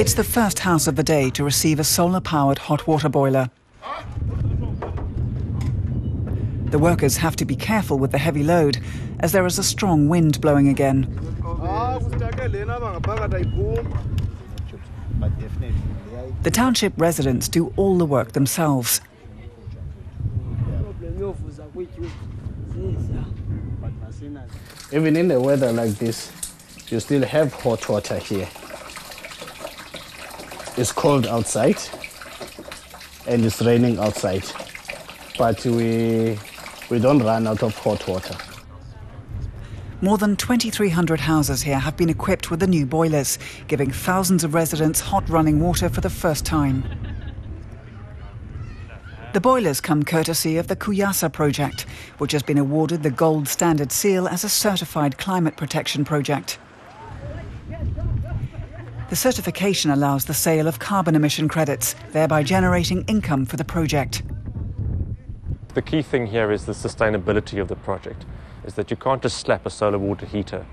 It's the first house of the day to receive a solar-powered hot water boiler. The workers have to be careful with the heavy load, as there is a strong wind blowing again. The township residents do all the work themselves. Even in the weather like this, you still have hot water here. It's cold outside and it's raining outside, but we don't run out of hot water. More than 2,300 houses here have been equipped with the new boilers, giving thousands of residents hot running water for the first time. The boilers come courtesy of the Kuyasa project, which has been awarded the Gold Standard seal as a certified climate protection project. The certification allows the sale of carbon emission credits, thereby generating income for the project. The key thing here is the sustainability of the project, is that you can't just slap a solar water heater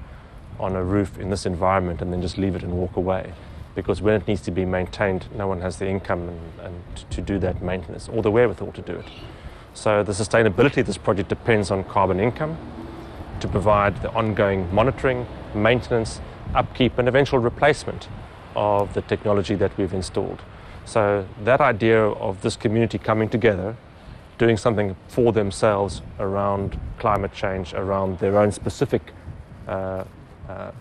on a roof in this environment and then just leave it and walk away. Because when it needs to be maintained, no one has the income and to do that maintenance or the wherewithal to do it. So the sustainability of this project depends on carbon income to provide the ongoing monitoring, maintenance, upkeep and eventual replacement of the technology that we've installed. So that idea of this community coming together, doing something for themselves around climate change, around their own specific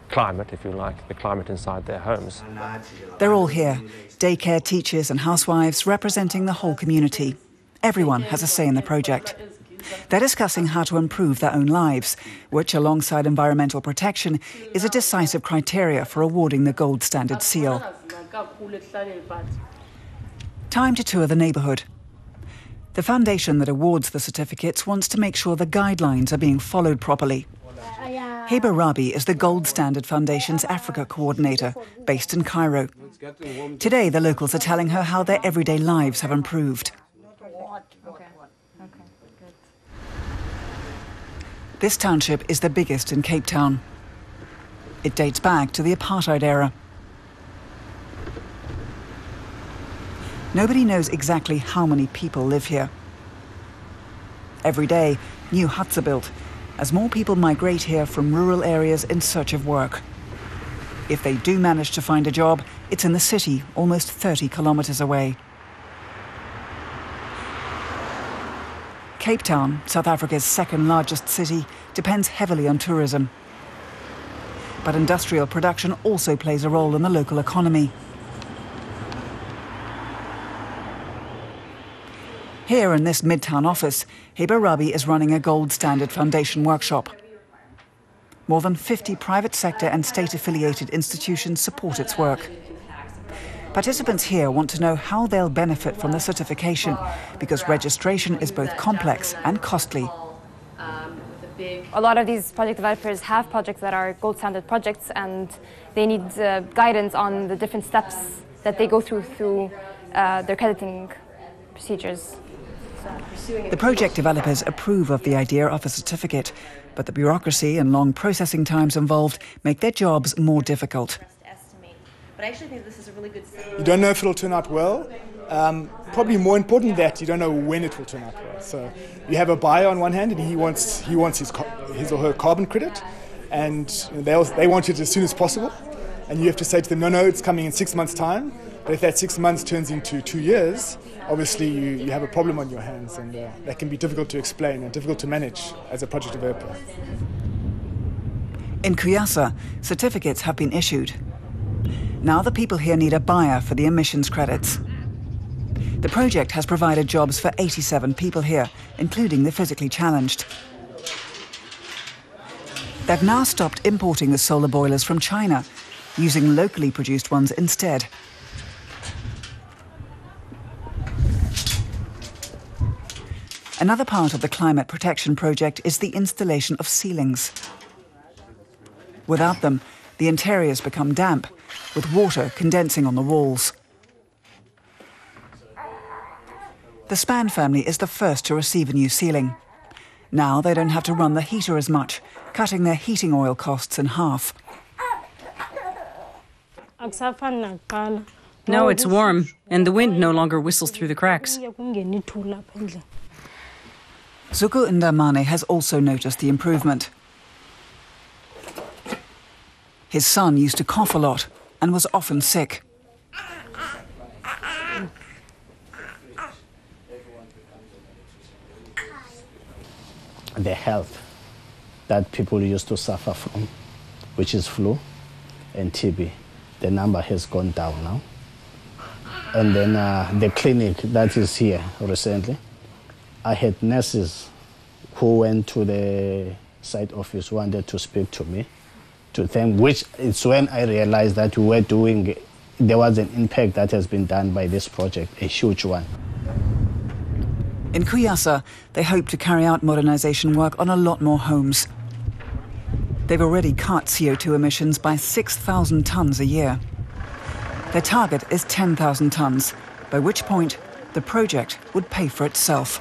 climate, if you like, the climate inside their homes. They're all here, daycare teachers and housewives representing the whole community. Everyone has a say in the project. They're discussing how to improve their own lives, which, alongside environmental protection, is a decisive criteria for awarding the Gold Standard seal. Time to tour the neighbourhood. The foundation that awards the certificates wants to make sure the guidelines are being followed properly. Heba Rabi is the Gold Standard Foundation's Africa coordinator, based in Cairo. Today, the locals are telling her how their everyday lives have improved. This township is the biggest in Cape Town. It dates back to the apartheid era. Nobody knows exactly how many people live here. Every day, new huts are built, as more people migrate here from rural areas in search of work. If they do manage to find a job, it's in the city, almost 30 kilometers away. Cape Town, South Africa's second largest city, depends heavily on tourism. But industrial production also plays a role in the local economy. Here in this Midtown office, Heba Rabi is running a Gold Standard Foundation workshop. More than 50 private sector and state-affiliated institutions support its work. Participants here want to know how they'll benefit from the certification, because registration is both complex and costly. A lot of these project developers have projects that are gold standard projects, and they need guidance on the different steps that they go through their crediting procedures. The project developers approve of the idea of a certificate, but the bureaucracy and long processing times involved make their jobs more difficult. But I actually think this is a really good step. You don't know if it'll turn out well. Probably more important than that, you don't know when it will turn out well. So you have a buyer on one hand, and he wants his or her carbon credit, and they want it as soon as possible. And you have to say to them, no, it's coming in 6 months' time. But if that 6 months turns into 2 years, obviously you have a problem on your hands, and that can be difficult to explain and difficult to manage as a project developer. In Kuyasa, certificates have been issued. Now the people here need a buyer for the emissions credits. The project has provided jobs for 87 people here, including the physically challenged. They've now stopped importing the solar boilers from China, using locally produced ones instead. Another part of the climate protection project is the installation of ceilings. Without them, the interiors become damp, with water condensing on the walls. The Span family is the first to receive a new ceiling. Now they don't have to run the heater as much, cutting their heating oil costs in half. Now it's warm, and the wind no longer whistles through the cracks. Zuko Ndamane has also noticed the improvement. His son used to cough a lot and was often sick. The health that people used to suffer from, which is flu and TB, the number has gone down now. And then the clinic that is here recently, I had nurses who went to the site office, wanted to speak to me, to them, which it's when I realized that there was an impact that has been done by this project, a huge one. In Kuyasa, they hope to carry out modernisation work on a lot more homes. They've already cut CO2 emissions by 6,000 tonnes a year. Their target is 10,000 tonnes, by which point the project would pay for itself.